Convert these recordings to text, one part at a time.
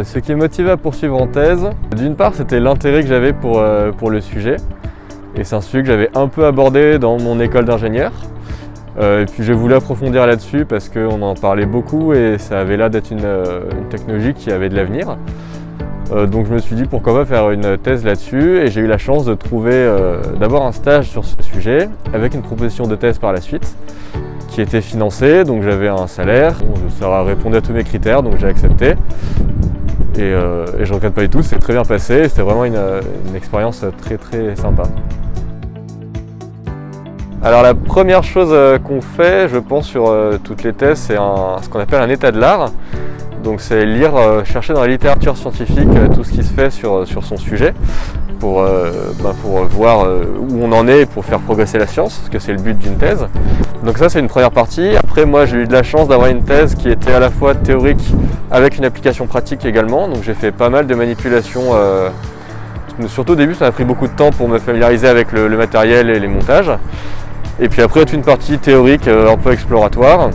Ce qui me motivait à poursuivre en thèse, d'une part c'était l'intérêt que j'avais pour le sujet. Et c'est un sujet que j'avais un peu abordé dans mon école d'ingénieur. Et puis j'ai voulu approfondir là-dessus parce qu'on en parlait beaucoup et ça avait l'air d'être une technologie qui avait de l'avenir. Donc je me suis dit pourquoi pas faire une thèse là-dessus et j'ai eu la chance de trouver d'abord un stage sur ce sujet avec une proposition de thèse par la suite qui était financée, donc j'avais un salaire, ça répondait à tous mes critères donc j'ai accepté et je regrette pas du tout, c'est très bien passé, c'était vraiment une expérience très sympa. Alors la première chose qu'on fait, je pense, sur toutes les thèses, c'est ce qu'on appelle un état de l'art. Donc c'est lire, chercher dans la littérature scientifique tout ce qui se fait sur son sujet pour voir où on en est et pour faire progresser la science, parce que c'est le but d'une thèse. Donc ça c'est une première partie. Après moi j'ai eu de la chance d'avoir une thèse qui était à la fois théorique avec une application pratique également. Donc j'ai fait pas mal de manipulations. Surtout au début ça m'a pris beaucoup de temps pour me familiariser avec le matériel et les montages. Et puis après toute une partie théorique un peu exploratoire.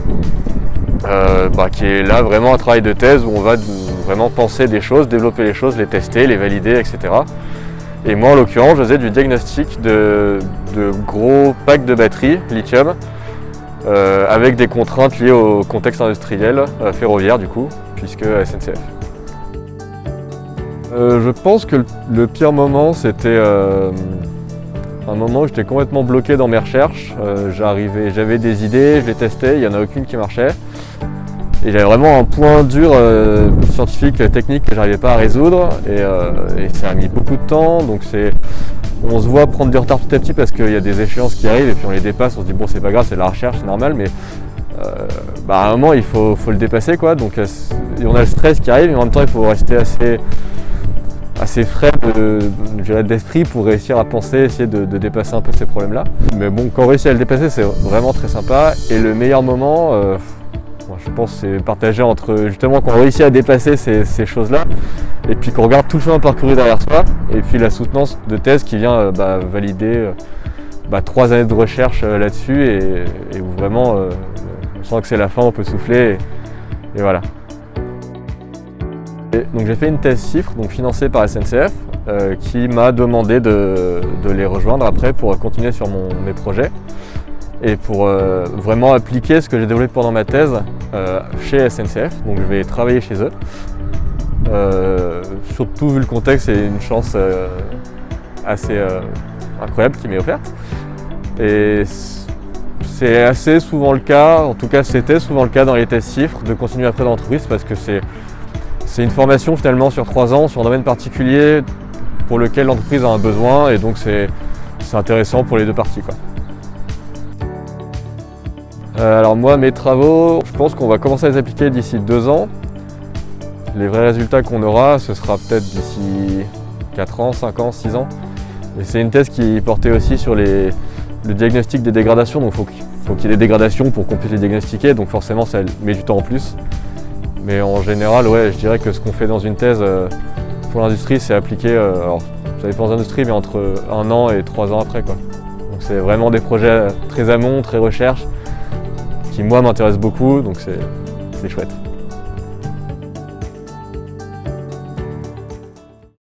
Qui est là vraiment un travail de thèse où on va vraiment penser des choses, développer les choses, les tester, les valider, etc. Et moi en l'occurrence je faisais du diagnostic de gros packs de batteries lithium avec des contraintes liées au contexte industriel ferroviaire du coup, puisque SNCF. Je pense que le pire moment c'était un moment où j'étais complètement bloqué dans mes recherches. J'avais des idées, je les testais, il n'y en a aucune qui marchait. Et j'avais vraiment un point dur scientifique, technique que j'arrivais pas à résoudre et ça a mis beaucoup de temps. Donc on se voit prendre du retard petit à petit parce qu'il y a des échéances qui arrivent et puis on les dépasse, on se dit bon c'est pas grave, c'est de la recherche, c'est normal, mais à un moment il faut le dépasser quoi. Donc on a le stress qui arrive et en même temps il faut rester assez frais d'esprit pour réussir à penser, essayer de dépasser un peu ces problèmes-là. Mais bon, quand on réussit à le dépasser, c'est vraiment très sympa. Et le meilleur moment, je pense, c'est partagé entre justement quand on réussit à dépasser ces choses-là, et puis qu'on regarde tout le chemin parcouru derrière soi, et puis la soutenance de thèse qui vient valider 3 années de recherche là-dessus, et où vraiment on sent que c'est la fin, on peut souffler, et voilà. Donc j'ai fait une thèse CIFRE, donc financée par SNCF, qui m'a demandé de les rejoindre après pour continuer sur mes projets et pour vraiment appliquer ce que j'ai développé pendant ma thèse chez SNCF. Donc je vais travailler chez eux. Surtout vu le contexte, c'est une chance assez incroyable qui m'est offerte. Et c'est assez souvent le cas, en tout cas c'était souvent le cas dans les thèses CIFRE, de continuer après dans l'entreprise parce que c'est une formation finalement sur 3 ans sur un domaine particulier pour lequel l'entreprise a un besoin et donc c'est intéressant pour les deux parties quoi. Alors moi mes travaux, je pense qu'on va commencer à les appliquer d'ici 2 ans. Les vrais résultats qu'on aura, ce sera peut-être d'ici 4 ans, 5 ans, 6 ans. Et c'est une thèse qui portait aussi sur le diagnostic des dégradations, donc il faut qu'il y ait des dégradations pour qu'on puisse les diagnostiquer, donc forcément ça met du temps en plus. Mais en général, ouais, je dirais que ce qu'on fait dans une thèse pour l'industrie, c'est appliqué, alors ça dépend de l'industrie, mais entre 1 an et 3 ans après, quoi. Donc c'est vraiment des projets très amont, très recherche, qui moi m'intéressent beaucoup, donc c'est chouette.